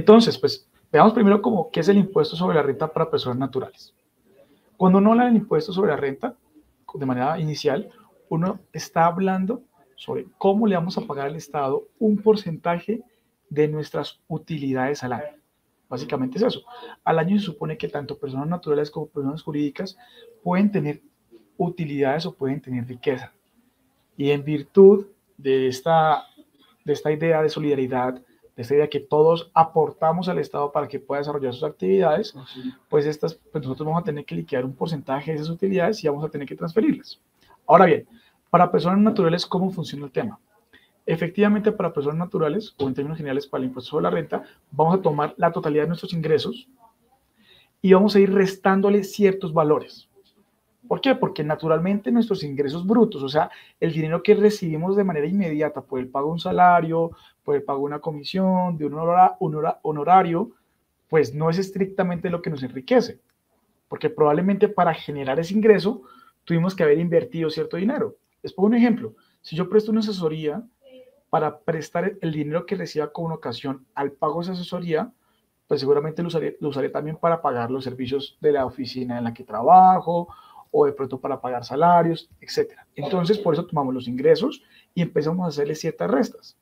Entonces, pues, veamos primero como qué es el impuesto sobre la renta para personas naturales. Cuando uno habla del impuesto sobre la renta, de manera inicial, uno está hablando sobre cómo le vamos a pagar al Estado un porcentaje de nuestras utilidades al año. Básicamente es eso. Al año se supone que tanto personas naturales como personas jurídicas pueden tener utilidades o pueden tener riqueza. Y en virtud de esta idea de solidaridad, de esta idea que todos aportamos al Estado para que pueda desarrollar sus actividades, pues, pues nosotros vamos a tener que liquidar un porcentaje de esas utilidades y vamos a tener que transferirlas. Ahora bien, para personas naturales, ¿cómo funciona el tema? Efectivamente, para personas naturales, o en términos generales para el impuesto sobre la renta, vamos a tomar la totalidad de nuestros ingresos y vamos a ir restándole ciertos valores. ¿Por qué? Porque naturalmente nuestros ingresos brutos, o sea, el dinero que recibimos de manera inmediata por el pago de un salario, por el pago de una comisión, de un honorario, pues no es estrictamente lo que nos enriquece. Porque probablemente para generar ese ingreso tuvimos que haber invertido cierto dinero. Les pongo un ejemplo. Si yo presto una asesoría, para prestar el dinero que reciba con ocasión al pago de esa asesoría, pues seguramente lo usaré también para pagar los servicios de la oficina en la que trabajo, o de pronto para pagar salarios, etcétera. Entonces, por eso tomamos los ingresos y empezamos a hacerle ciertas restas,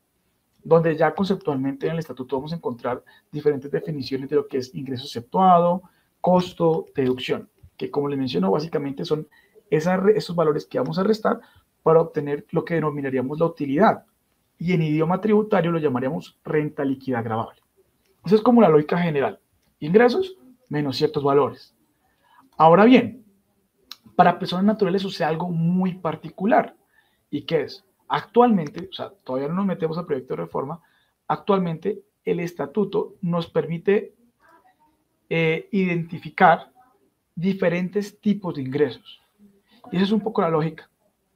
donde ya conceptualmente en el estatuto vamos a encontrar diferentes definiciones de lo que es ingreso exceptuado, costo, deducción, que como les menciono, básicamente son esos valores que vamos a restar para obtener lo que denominaríamos la utilidad, y en idioma tributario lo llamaríamos renta líquida gravable. Esa es como la lógica general. Ingresos menos ciertos valores. Ahora bien, para personas naturales sucede algo muy particular. ¿Y qué es? Actualmente, o sea, todavía no nos metemos al proyecto de reforma, actualmente el estatuto nos permite identificar diferentes tipos de ingresos. Y esa es un poco la lógica.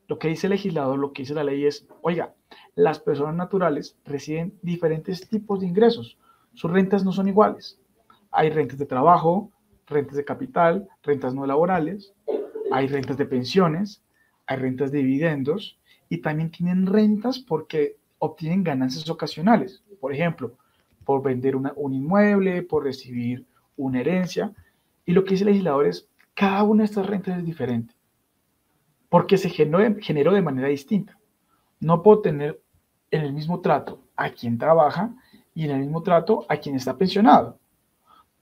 Lo que dice el legislador, lo que dice la ley es, oiga, las personas naturales reciben diferentes tipos de ingresos. Sus rentas no son iguales. Hay rentas de trabajo, rentas de capital, rentas no laborales, hay rentas de pensiones, hay rentas de dividendos y también tienen rentas porque obtienen ganancias ocasionales. Por ejemplo, por vender un inmueble, por recibir una herencia. Y lo que dice el legislador es, cada una de estas rentas es diferente porque se generó de manera distinta. No puedo tener en el mismo trato a quien trabaja y en el mismo trato a quien está pensionado.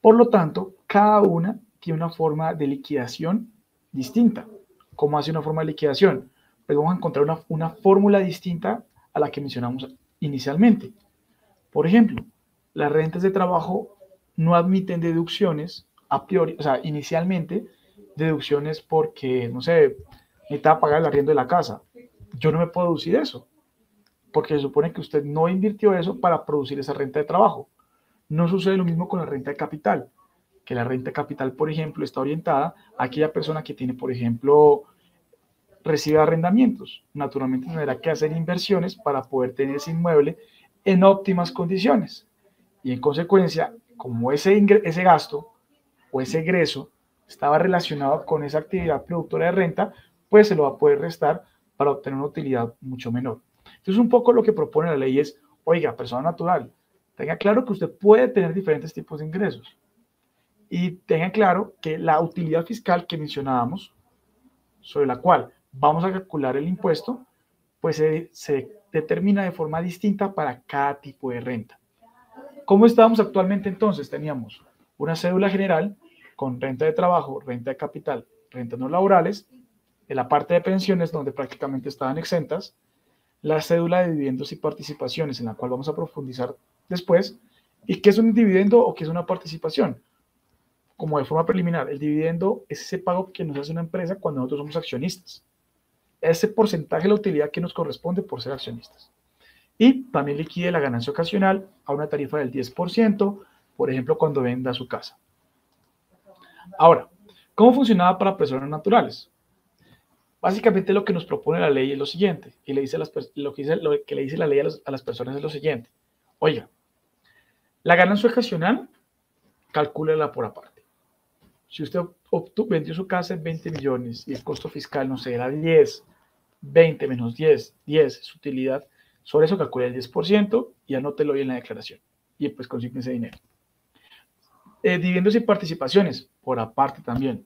Por lo tanto, cada una tiene una forma de liquidación distinta. ¿Cómo hace una forma de liquidación? Pues vamos a encontrar una fórmula distinta a la que mencionamos inicialmente. Por ejemplo, las rentas de trabajo no admiten deducciones a priori, o sea, inicialmente, deducciones porque, no sé, necesitaba pagar el arriendo de la casa. Yo no me puedo deducir eso, porque se supone que usted no invirtió eso para producir esa renta de trabajo. No sucede lo mismo con la renta de capital, que la renta de capital, por ejemplo, está orientada a aquella persona que tiene, por ejemplo, recibe arrendamientos. Naturalmente tendrá que hacer inversiones para poder tener ese inmueble en óptimas condiciones. Y en consecuencia, como ese gasto o ese egreso estaba relacionado con esa actividad productora de renta, pues se lo va a poder restar para obtener una utilidad mucho menor. Entonces, un poco lo que propone la ley es, oiga, persona natural, tenga claro que usted puede tener diferentes tipos de ingresos y tenga claro que la utilidad fiscal que mencionábamos, sobre la cual vamos a calcular el impuesto, pues se determina de forma distinta para cada tipo de renta. ¿Cómo estábamos actualmente entonces? Teníamos una cédula general con renta de trabajo, renta de capital, rentas no laborales, en la parte de pensiones donde prácticamente estaban exentas, la cédula de dividendos y participaciones en la cual vamos a profundizar después. ¿Y qué es un dividendo o qué es una participación? Como de forma preliminar, el dividendo es ese pago que nos hace una empresa cuando nosotros somos accionistas. Ese porcentaje de la utilidad que nos corresponde por ser accionistas. Y también liquide la ganancia ocasional a una tarifa del 10%, por ejemplo, cuando venda su casa. Ahora, ¿cómo funcionaba para personas naturales? Básicamente lo que nos propone la ley es lo siguiente, y le dice lo que le dice la ley a las personas es lo siguiente. Oiga, la ganancia ocasional, calcúlela por aparte. Si usted vendió su casa en 20 millones y el costo fiscal, no sé, era 10, 20 menos 10, 10 es utilidad, sobre eso calcula el 10% y anótelo ahí en la declaración. Y pues consigne ese dinero. Dividendos y participaciones, por aparte también.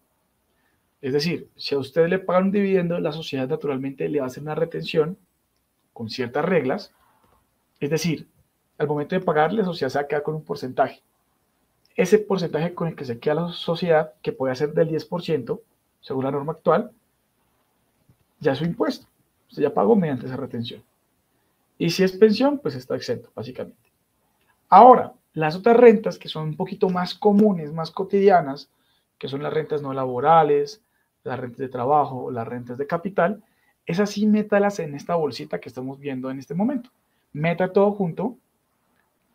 Es decir, si a usted le pagan un dividendo, la sociedad naturalmente le va a hacer una retención con ciertas reglas. Es decir, al momento de pagar, la sociedad se va a quedar con un porcentaje. Ese porcentaje con el que se queda la sociedad, que puede ser del 10%, según la norma actual, ya es su impuesto. Usted ya pagó mediante esa retención. Y si es pensión, pues está exento, básicamente. Ahora, las otras rentas que son un poquito más comunes, más cotidianas, que son las rentas no laborales, las rentas de trabajo, las rentas de capital, esas sí métalas en esta bolsita que estamos viendo en este momento. Meta todo junto,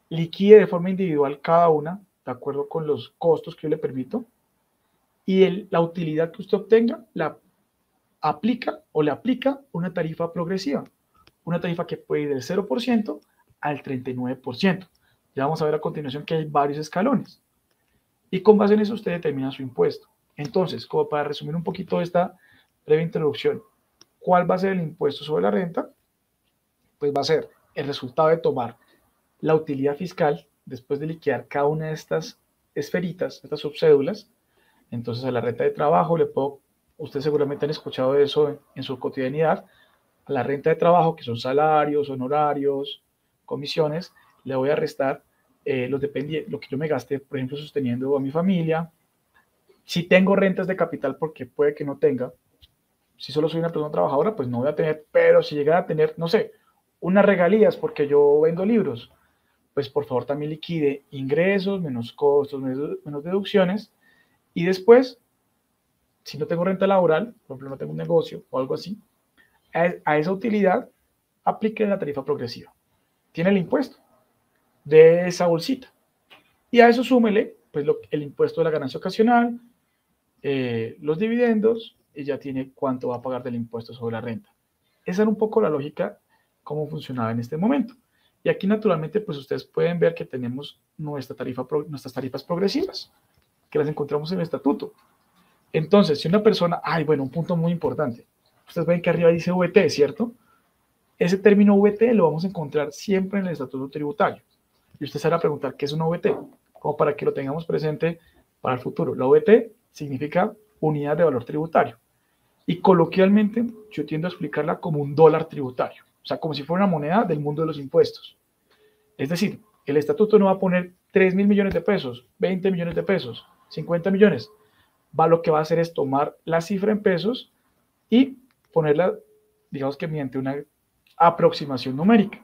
liquide de forma individual cada una, de acuerdo con los costos que yo le permito, y la utilidad que usted obtenga la aplica o le aplica una tarifa progresiva, una tarifa que puede ir del 0% al 39%. Ya vamos a ver a continuación que hay varios escalones. Y con base en eso usted determina su impuesto. Entonces, como para resumir un poquito esta breve introducción, ¿cuál va a ser el impuesto sobre la renta? Pues va a ser el resultado de tomar la utilidad fiscal después de liquidar cada una de estas esferitas, estas subcédulas. Entonces, a la renta de trabajo le puedo, ustedes seguramente han escuchado de eso en su cotidianidad, a la renta de trabajo, que son salarios, honorarios, comisiones, le voy a restar lo que yo me gaste, por ejemplo, sosteniendo a mi familia. Si tengo rentas de capital, porque puede que no tenga, si solo soy una persona trabajadora, pues no voy a tener, pero si llega a tener, no sé, unas regalías porque yo vendo libros, pues por favor también liquide ingresos, menos costos, menos deducciones, y después, si no tengo renta laboral, por ejemplo, no tengo un negocio o algo así, a esa utilidad aplique la tarifa progresiva. Tiene el impuesto de esa bolsita. Y a eso súmele pues, el impuesto de la ganancia ocasional, los dividendos, y ya tiene cuánto va a pagar del impuesto sobre la renta. Esa era un poco la lógica, cómo funcionaba en este momento. Y aquí naturalmente pues ustedes pueden ver que tenemos nuestras tarifas progresivas, que las encontramos en el estatuto. Entonces, si una persona, bueno, un punto muy importante, ustedes ven que arriba dice VT, ¿cierto? Ese término VT lo vamos a encontrar siempre en el estatuto tributario. Y usted se va a preguntar, ¿qué es una VT? Como para que lo tengamos presente para el futuro. La VT significa unidad de valor tributario. Y coloquialmente yo tiendo a explicarla como un dólar tributario. O sea, como si fuera una moneda del mundo de los impuestos. Es decir, el estatuto no va a poner 3.000 millones de pesos, 20 millones de pesos, 50 millones. Lo que va a hacer es tomar la cifra en pesos y ponerla, digamos que mediante una aproximación numérica.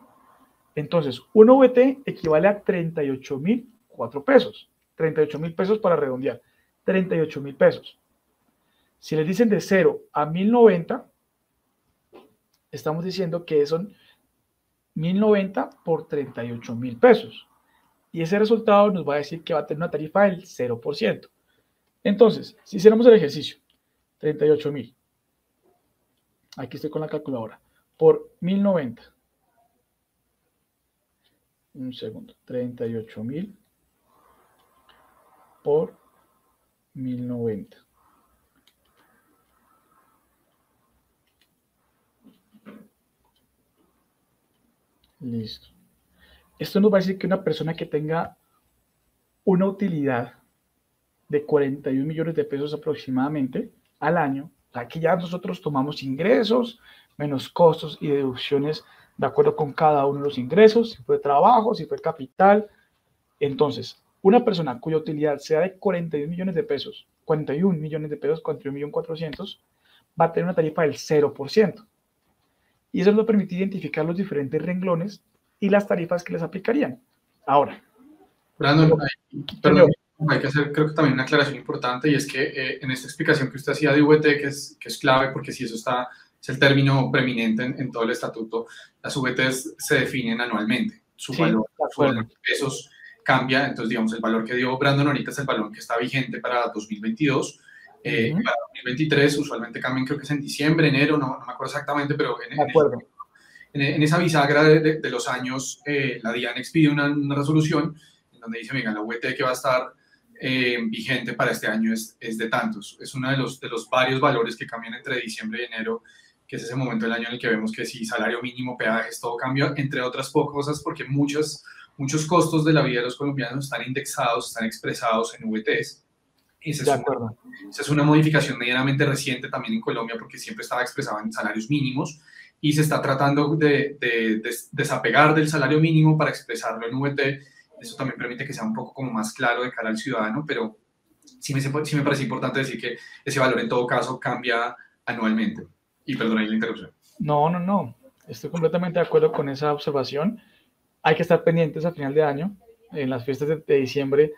Entonces, un VT equivale a 38.004 pesos. 38.000 pesos para redondear. 38.000 pesos. Si les dicen de 0 a 1.090, estamos diciendo que son 1.090 por 38.000 pesos. Y ese resultado nos va a decir que va a tener una tarifa del 0%. Entonces, si hiciéramos el ejercicio, 38.000, aquí estoy con la calculadora, por 1.090, un segundo, 38.000 por 1.090. Listo. Esto nos va a decir que una persona que tenga una utilidad de 41 millones de pesos aproximadamente al año, aquí ya nosotros tomamos ingresos menos costos y deducciones de acuerdo con cada uno de los ingresos, si fue trabajo, si fue capital. Entonces, una persona cuya utilidad sea de 41 millones de pesos, 41 millones de pesos, 41.400.000, va a tener una tarifa del 0%. Y eso nos permite identificar los diferentes renglones y las tarifas que les aplicarían. Ahora. Brandon, perdón, hay que hacer creo que también una aclaración importante, y es que en esta explicación que usted hacía de VT, que es clave, porque si eso es el término preeminente en todo el estatuto, las VTs se definen anualmente. Su valor en pesos cambia, entonces digamos el valor que dio Brandon ahorita es el valor que está vigente para 2022. Para 2023 usualmente cambian, creo que es en diciembre, enero, no me acuerdo exactamente, pero en esa bisagra de los años, la DIAN expide una resolución en donde dice, venga, la VT que va a estar vigente para este año es de tantos. Es uno de los varios valores que cambian entre diciembre y enero, que es ese momento del año en el que vemos que si salario mínimo, peajes, todo cambia, entre otras cosas, porque muchos muchos costos de la vida de los colombianos están indexados, están expresados en VTs. Esa es una modificación medianamente reciente también en Colombia, porque siempre estaba expresado en salarios mínimos, y se está tratando de desapegar del salario mínimo para expresarlo en VT. Eso también permite que sea un poco como más claro de cara al ciudadano, pero sí me parece importante decir que ese valor en todo caso cambia anualmente. Y perdona la interrupción. No. Estoy completamente de acuerdo con esa observación. Hay que estar pendientes a final de año, en las fiestas de diciembre,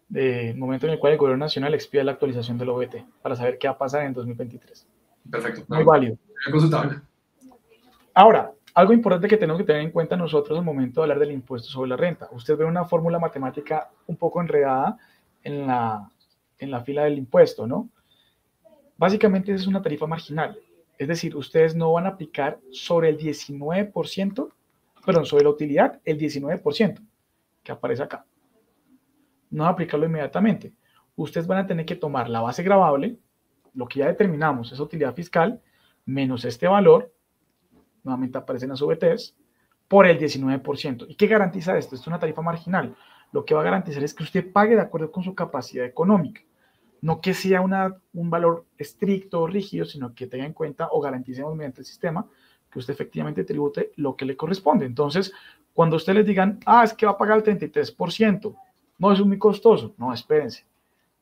del momento en el cual el Gobierno Nacional expida la actualización del OVT, para saber qué va a pasar en 2023. Perfecto. Muy válido. Ahora, algo importante que tenemos que tener en cuenta nosotros al momento de hablar del impuesto sobre la renta. Usted ve una fórmula matemática un poco enredada en la fila del impuesto, ¿no? Básicamente es una tarifa marginal. Es decir, ustedes no van a aplicar sobre el 19%, perdón, sobre la utilidad, el 19% que aparece acá. No van a aplicarlo inmediatamente. Ustedes van a tener que tomar la base gravable, lo que ya determinamos, esa utilidad fiscal, menos este valor, nuevamente aparecen las VTs, por el 19%. ¿Y qué garantiza esto? Esto es una tarifa marginal. Lo que va a garantizar es que usted pague de acuerdo con su capacidad económica. No que sea un valor estricto o rígido, sino que tenga en cuenta o garanticemos mediante el sistema que usted efectivamente tribute lo que le corresponde. Entonces, cuando ustedes les digan, es que va a pagar el 33%, no, eso es muy costoso. No, espérense.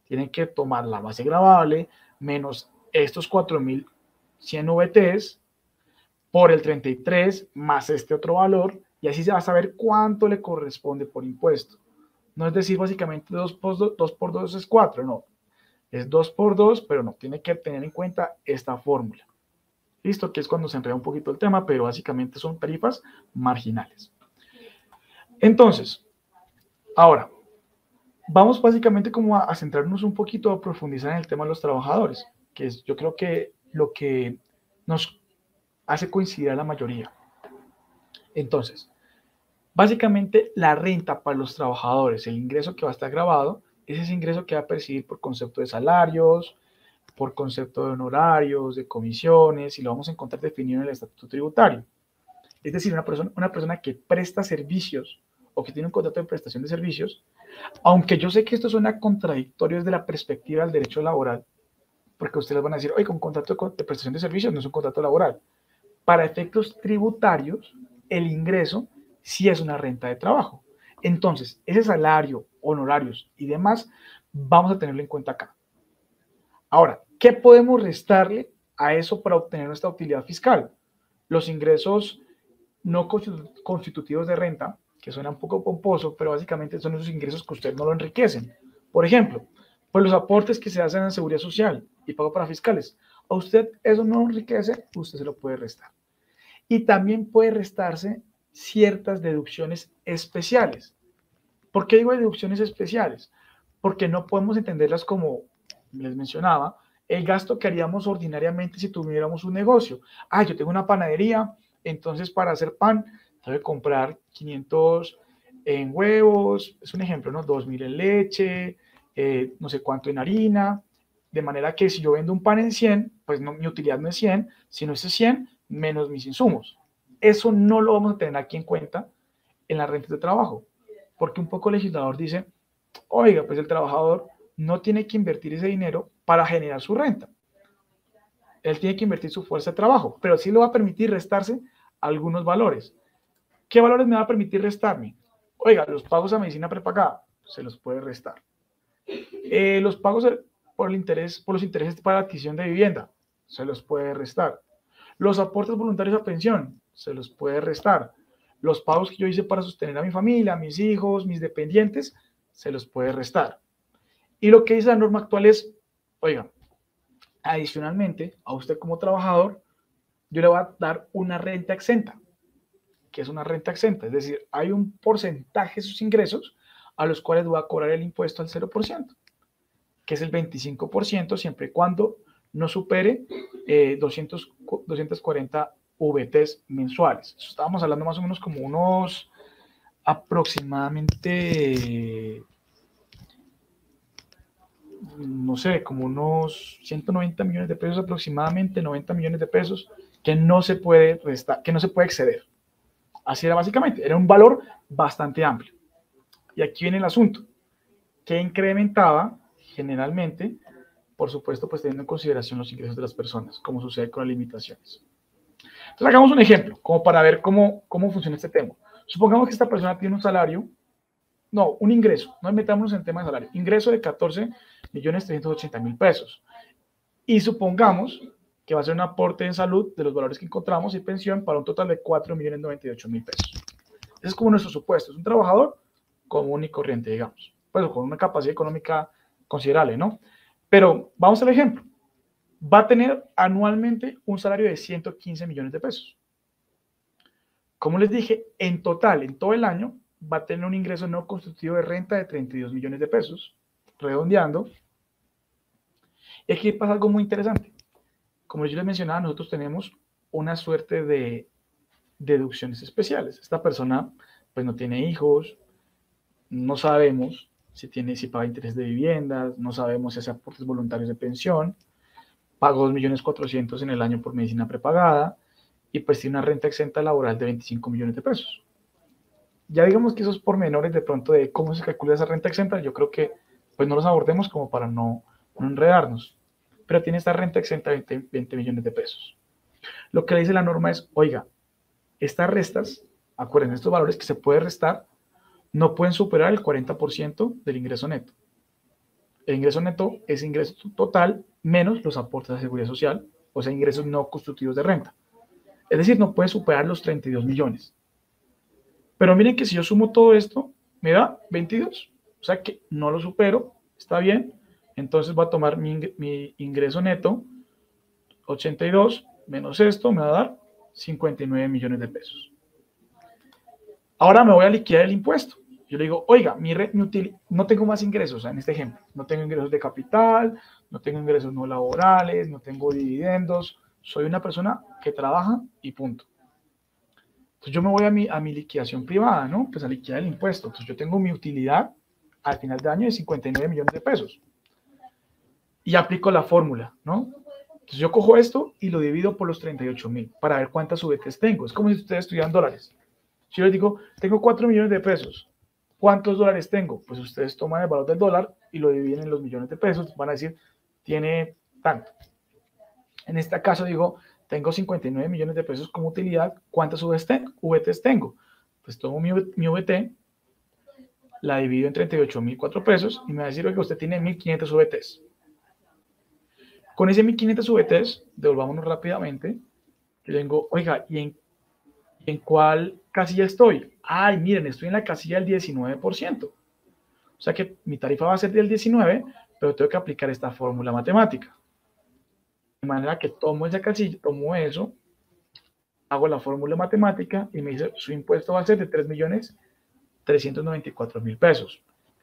Tienen que tomar la base gravable menos estos 4.100 VTs por el 33 más este otro valor, y así se va a saber cuánto le corresponde por impuesto. No es decir, básicamente 2 por 2 es 4, no. Es 2 por 2, pero no, tiene que tener en cuenta esta fórmula. Listo, que es cuando se enreda un poquito el tema, pero básicamente son tarifas marginales. Entonces, ahora, vamos básicamente como a centrarnos un poquito, a profundizar en el tema de los trabajadores, que es yo creo que lo que nos hace coincidir a la mayoría. Entonces, básicamente la renta para los trabajadores, el ingreso que va a estar grabado, es ese ingreso que va a percibir por concepto de salarios, por concepto de honorarios, de comisiones, y lo vamos a encontrar definido en el estatuto tributario. Es decir, una persona que presta servicios o que tiene un contrato de prestación de servicios, aunque yo sé que esto suena contradictorio desde la perspectiva del derecho laboral, porque ustedes van a decir, oye, un contrato de prestación de servicios no es un contrato laboral. Para efectos tributarios, el ingreso sí es una renta de trabajo. Entonces, ese salario, honorarios y demás, vamos a tenerlo en cuenta acá. Ahora, ¿qué podemos restarle a eso para obtener nuestra utilidad fiscal? Los ingresos no constitutivos de renta, que suena un poco pomposo, pero básicamente son esos ingresos que usted no lo enriquecen. Por ejemplo, pues los aportes que se hacen en seguridad social y pago para fiscales. A usted eso no lo enriquece, usted se lo puede restar. Y también puede restarse ciertas deducciones especiales. ¿Por qué digo deducciones especiales? Porque no podemos entenderlas como, les mencionaba, el gasto que haríamos ordinariamente si tuviéramos un negocio. Yo tengo una panadería, entonces para hacer pan tengo que comprar 500 en huevos, es un ejemplo, ¿no? 2.000 en leche, no sé cuánto en harina, de manera que si yo vendo un pan en 100, pues no, mi utilidad no es 100, sino es 100 menos mis insumos. Eso no lo vamos a tener aquí en cuenta en las rentas de trabajo, porque un poco el legislador dice, oiga, pues el trabajador no tiene que invertir ese dinero para generar su renta. Él tiene que invertir su fuerza de trabajo, pero sí le va a permitir restarse algunos valores. ¿Qué valores me va a permitir restarme? Oiga, los pagos a medicina prepagada, se los puede restar. Los pagos por los intereses para la adquisición de vivienda, se los puede restar. Los aportes voluntarios a pensión, se los puede restar. Los pagos que yo hice para sostener a mi familia, a mis hijos, mis dependientes, se los puede restar. Y lo que dice la norma actual es, oiga, adicionalmente, a usted como trabajador, yo le voy a dar una renta exenta. ¿Qué es una renta exenta? Es decir, hay un porcentaje de sus ingresos a los cuales voy a cobrar el impuesto al 0%, que es el 25%, siempre y cuando no supere 240 VTs mensuales. Estábamos hablando más o menos como unos aproximadamente, no sé, como unos 190 millones de pesos aproximadamente, 90 millones de pesos, que no se puede restar, que no se puede exceder. Así era básicamente, era un valor bastante amplio. Y aquí viene el asunto, que incrementaba generalmente, por supuesto, pues teniendo en consideración los ingresos de las personas, como sucede con las limitaciones. Entonces hagamos un ejemplo, como para ver cómo funciona este tema. Supongamos que esta persona tiene un salario, no, un ingreso, no metámonos en el tema de salario, ingreso de 14.380.000 pesos. Y supongamos que va a ser un aporte en salud de los valores que encontramos y pensión para un total de 4.098.000 pesos. Ese es como nuestro supuesto, es un trabajador común y corriente, digamos, pues con una capacidad económica considerable, ¿no? Pero vamos al ejemplo. Va a tener anualmente un salario de 115 millones de pesos. Como les dije, en total, en todo el año, va a tener un ingreso no constitutivo de renta de 32 millones de pesos, redondeando. Y aquí pasa algo muy interesante. Como yo les mencionaba, nosotros tenemos una suerte de deducciones especiales. Esta persona pues no tiene hijos, no sabemos si paga interés de viviendas, no sabemos si hace aportes voluntarios de pensión, pagó 2.400.000 en el año por medicina prepagada y pues tiene una renta exenta laboral de 25 millones de pesos. Ya digamos que esos pormenores de pronto de cómo se calcula esa renta exenta, yo creo que pues no los abordemos como para no enredarnos. Pero tiene esta renta exenta de 20 millones de pesos. Lo que le dice la norma es, oiga, estas restas, acuérdense, estos valores que se puede restar, no pueden superar el 40% del ingreso neto. El ingreso neto es ingreso total menos los aportes de seguridad social, o sea, ingresos no constitutivos de renta. Es decir, no puede superar los 32 millones. Pero miren que si yo sumo todo esto, me da 22. O sea que no lo supero, está bien. Entonces voy a tomar mi ingreso neto, 82 menos esto, me va a dar 59 millones de pesos. Ahora me voy a liquidar el impuesto. Yo le digo, oiga, no tengo más ingresos, en este ejemplo. No tengo ingresos de capital, no tengo ingresos no laborales, no tengo dividendos. Soy una persona que trabaja y punto. Entonces yo me voy a mi liquidación privada, ¿no? Pues a liquidar el impuesto. Entonces yo tengo mi utilidad al final de año de 59 millones de pesos. Y aplico la fórmula, ¿no? Entonces yo cojo esto y lo divido por los 38.000 para ver cuántas UVTs tengo. Es como si ustedes estudian dólares. Si yo les digo, tengo 4 millones de pesos, ¿cuántos dólares tengo? Pues ustedes toman el valor del dólar y lo dividen en los millones de pesos. Van a decir, tiene tanto. En este caso digo, tengo 59 millones de pesos como utilidad. ¿Cuántas VTs tengo? Pues tomo mi VT, la divido en 38.004 pesos y me va a decir, oiga, usted tiene 1.500 VTs. Con ese 1.500 VTs, devolvámonos rápidamente. Yo tengo, oiga, ¿y en cuál casilla estoy? Ay, miren, estoy en la casilla del 19%. O sea que mi tarifa va a ser del 19%, pero tengo que aplicar esta fórmula matemática. De manera que tomo esa casilla, tomo eso, hago la fórmula matemática y me dice, su impuesto va a ser de 3.394.000 pesos.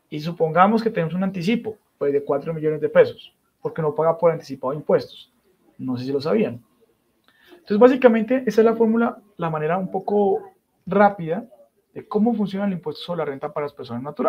Y supongamos que tenemos un anticipo, pues de 4 millones de pesos, porque no paga por anticipado impuestos. No sé si lo sabían. Entonces, básicamente, esa es la fórmula, la manera un poco rápida de cómo funciona el impuesto sobre la renta para las personas naturales.